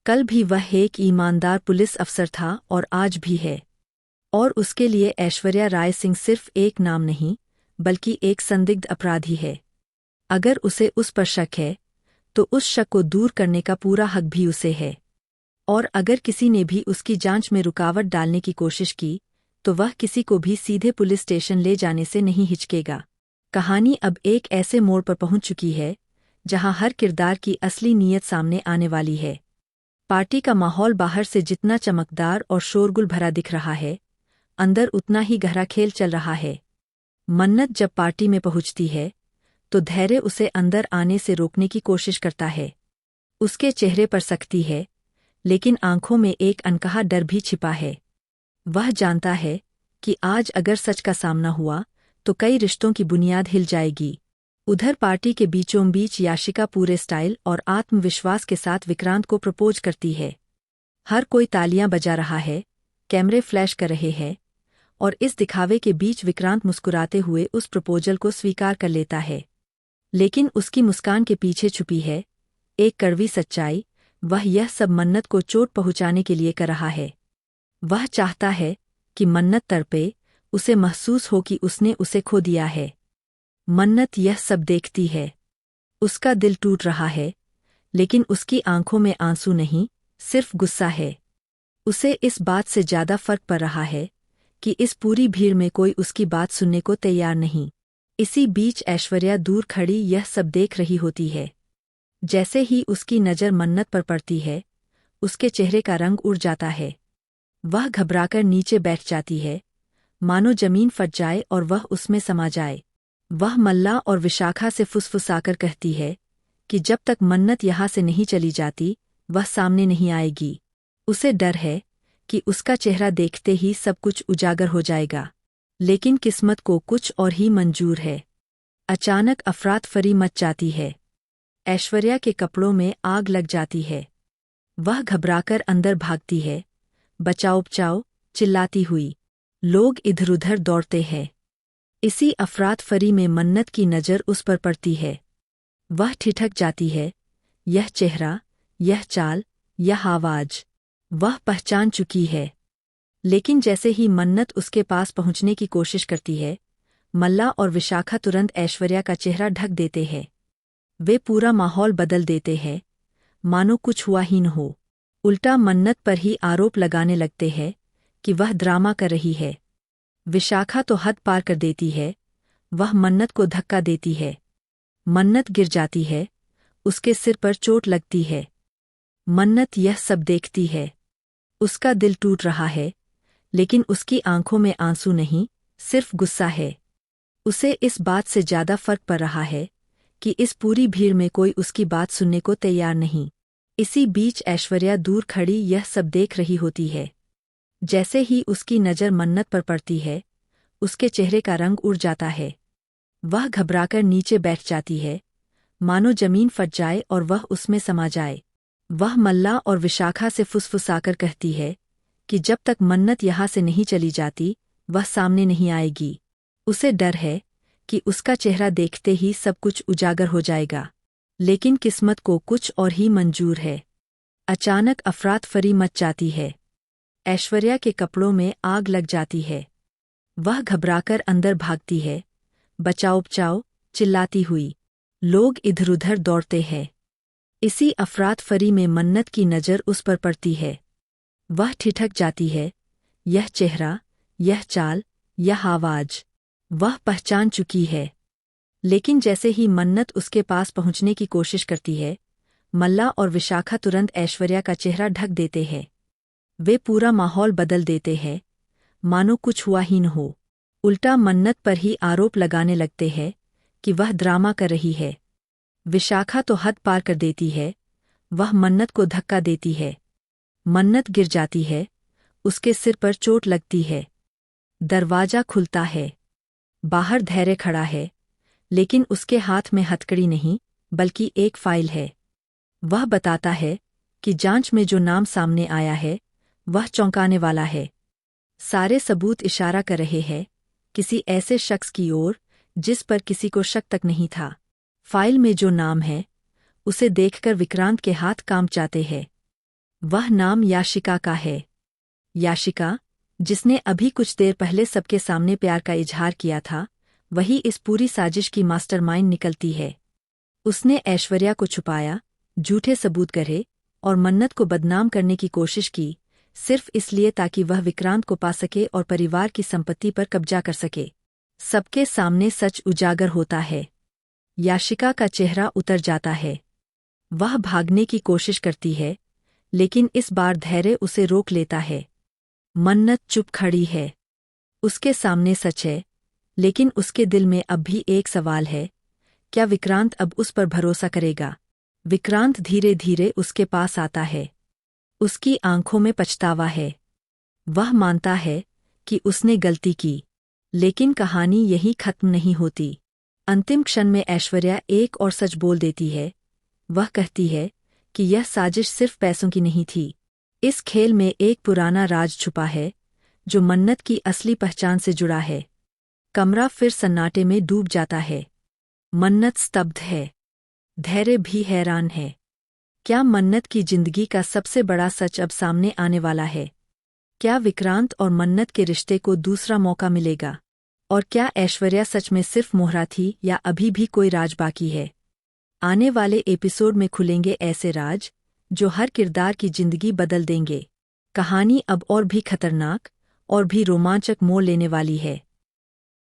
कल भी वह एक ईमानदार पुलिस अफसर था और आज भी है। और उसके लिए ऐश्वर्या राय सिंह सिर्फ एक नाम नहीं, बल्कि एक संदिग्ध अपराधी है। अगर उसे उस पर शक है, तो उस शक को दूर करने का पूरा हक भी उसे है। और अगर किसी ने भी उसकी जांच में रुकावट डालने की कोशिश की, तो वह किसी को भी सीधे पुलिस स्टेशन ले जाने से नहीं हिचकेगा। कहानी अब एक ऐसे मोड़ पर पहुंच चुकी है, जहां हर किरदार की असली नीयत सामने आने वाली है। पार्टी का माहौल बाहर से जितना चमकदार और शोरगुल भरा दिख रहा है, अंदर उतना ही गहरा खेल चल रहा है। मन्नत जब पार्टी में पहुंचती है, तो धैर्य उसे अंदर आने से रोकने की कोशिश करता है। उसके चेहरे पर सख्ती है, लेकिन आंखों में एक अनकहा डर भी छिपा है। वह जानता है कि आज अगर सच का सामना हुआ, तो कई रिश्तों की बुनियाद हिल जाएगी। उधर पार्टी के बीचों बीच याशिका पूरे स्टाइल और आत्मविश्वास के साथ विक्रांत को प्रपोज करती है। हर कोई तालियां बजा रहा है, कैमरे फ्लैश कर रहे हैं, और इस दिखावे के बीच विक्रांत मुस्कुराते हुए उस प्रपोजल को स्वीकार कर लेता है। लेकिन उसकी मुस्कान के पीछे छुपी है एक कड़वी सच्चाई। वह यह सब मन्नत को चोट पहुंचाने के लिए कर रहा है। वह चाहता है कि मन्नत तड़पे, उसे महसूस हो कि उसने उसे खो दिया है। मन्नत यह सब देखती है। उसका दिल टूट रहा है, लेकिन उसकी आंखों में आंसू नहीं, सिर्फ गुस्सा है। उसे इस बात से ज्यादा फर्क पड़ रहा है कि इस पूरी भीड़ में कोई उसकी बात सुनने को तैयार नहीं। इसी बीच ऐश्वर्या दूर खड़ी यह सब देख रही होती है। जैसे ही उसकी नज़र मन्नत पर पड़ती है, उसके चेहरे का रंग उड़ जाता है। वह घबराकर नीचे बैठ जाती है, मानो जमीन फट जाए और वह उसमें समा जाए। वह मल्ला और विशाखा से फुसफुसाकर कहती है कि जब तक मन्नत यहाँ से नहीं चली जाती, वह सामने नहीं आएगी। उसे डर है कि उसका चेहरा देखते ही सब कुछ उजागर हो जाएगा। लेकिन किस्मत को कुछ और ही मंजूर है। अचानक अफरातफरी मच जाती है। ऐश्वर्या के कपड़ों में आग लग जाती है। वह घबराकर अंदर भागती है, बचाओ बचाओ चिल्लाती हुई। लोग इधर-उधर दौड़ते हैं। इसी अफरातफरी में मन्नत की नज़र उस पर पड़ती है। वह ठिठक जाती है। यह चेहरा, यह चाल, यह आवाज, वह पहचान चुकी है। लेकिन जैसे ही मन्नत उसके पास पहुंचने की कोशिश करती है, मल्ला और विशाखा तुरंत ऐश्वर्या का चेहरा ढक देते हैं। वे पूरा माहौल बदल देते हैं, मानो कुछ हुआ ही न हो। उल्टा मन्नत पर ही आरोप लगाने लगते हैं कि वह ड्रामा कर रही है। विशाखा तो हद पार कर देती है। वह मन्नत को धक्का देती है। मन्नत गिर जाती है, उसके सिर पर चोट लगती है। मन्नत यह सब देखती है। उसका दिल टूट रहा है, लेकिन उसकी आंखों में आंसू नहीं, सिर्फ गुस्सा है। उसे इस बात से ज्यादा फर्क पड़ रहा है कि इस पूरी भीड़ में कोई उसकी बात सुनने को तैयार नहीं। इसी बीच ऐश्वर्या दूर खड़ी यह सब देख रही होती है। जैसे ही उसकी नज़र मन्नत पर पड़ती है, उसके चेहरे का रंग उड़ जाता है। वह घबराकर नीचे बैठ जाती है, मानो जमीन फट जाए और वह उसमें समा जाए। वह मल्ला और विशाखा से फुसफुसाकर कहती है कि जब तक मन्नत यहाँ से नहीं चली जाती, वह सामने नहीं आएगी। उसे डर है कि उसका चेहरा देखते ही सब कुछ उजागर हो जाएगा। लेकिन किस्मत को कुछ और ही मंजूर है। अचानक अफरातफरी मच जाती है। ऐश्वर्या के कपड़ों में आग लग जाती है। वह घबराकर अंदर भागती है, बचाओ बचाओ चिल्लाती हुई। लोग इधर-उधर दौड़ते हैं। इसी अफरातफरी में मन्नत की नज़र उस पर पड़ती है। वह ठिठक जाती है। यह चेहरा, यह चाल, यह आवाज, वह पहचान चुकी है। लेकिन जैसे ही मन्नत उसके पास पहुंचने की कोशिश करती है, मल्ला और विशाखा तुरंत ऐश्वर्या का चेहरा ढक देते हैं। वे पूरा माहौल बदल देते हैं, मानो कुछ हुआ ही न हो। उल्टा मन्नत पर ही आरोप लगाने लगते हैं कि वह ड्रामा कर रही है। विशाखा तो हद पार कर देती है। वह मन्नत को धक्का देती है। मन्नत गिर जाती है, उसके सिर पर चोट लगती है। दरवाजा खुलता है। बाहर धैर्य खड़ा है, लेकिन उसके हाथ में हथकड़ी नहीं, बल्कि एक फाइल है। वह बताता है कि जांच में जो नाम सामने आया है, वह चौंकाने वाला है। सारे सबूत इशारा कर रहे हैं किसी ऐसे शख्स की ओर जिस पर किसी को शक तक नहीं था। फाइल में जो नाम है, उसे देखकर विक्रांत के हाथ कांप जाते हैं। वह नाम याशिका का है। याशिका, जिसने अभी कुछ देर पहले सबके सामने प्यार का इजहार किया था, वही इस पूरी साजिश की मास्टरमाइंड निकलती है। उसने ऐश्वर्या को छुपाया, झूठे सबूत गढ़े और मन्नत को बदनाम करने की कोशिश की, सिर्फ इसलिए ताकि वह विक्रांत को पा सके और परिवार की संपत्ति पर कब्जा कर सके। सबके सामने सच उजागर होता है। याशिका का चेहरा उतर जाता है। वह भागने की कोशिश करती है, लेकिन इस बार धैर्य उसे रोक लेता है। मन्नत चुप खड़ी है। उसके सामने सच है, लेकिन उसके दिल में अब भी एक सवाल है, क्या विक्रांत अब उस पर भरोसा करेगा? विक्रांत धीरे धीरे उसके पास आता है। उसकी आंखों में पछतावा है। वह मानता है कि उसने गलती की, लेकिन कहानी यहीं खत्म नहीं होती। अंतिम क्षण में ऐश्वर्या एक और सच बोल देती है। वह कहती है कि यह साजिश सिर्फ पैसों की नहीं थी। इस खेल में एक पुराना राज छुपा है, जो मन्नत की असली पहचान से जुड़ा है। कमरा फिर सन्नाटे में डूब जाता है। मन्नत स्तब्ध है। धैर्य भी हैरान है। क्या मन्नत की जिंदगी का सबसे बड़ा सच अब सामने आने वाला है? क्या विक्रांत और मन्नत के रिश्ते को दूसरा मौका मिलेगा? और क्या ऐश्वर्या सच में सिर्फ मोहरा थी या अभी भी कोई राज बाकी है? आने वाले एपिसोड में खुलेंगे ऐसे राज जो हर किरदार की जिंदगी बदल देंगे। कहानी अब और भी खतरनाक और भी रोमांचक मोड़ लेने वाली है।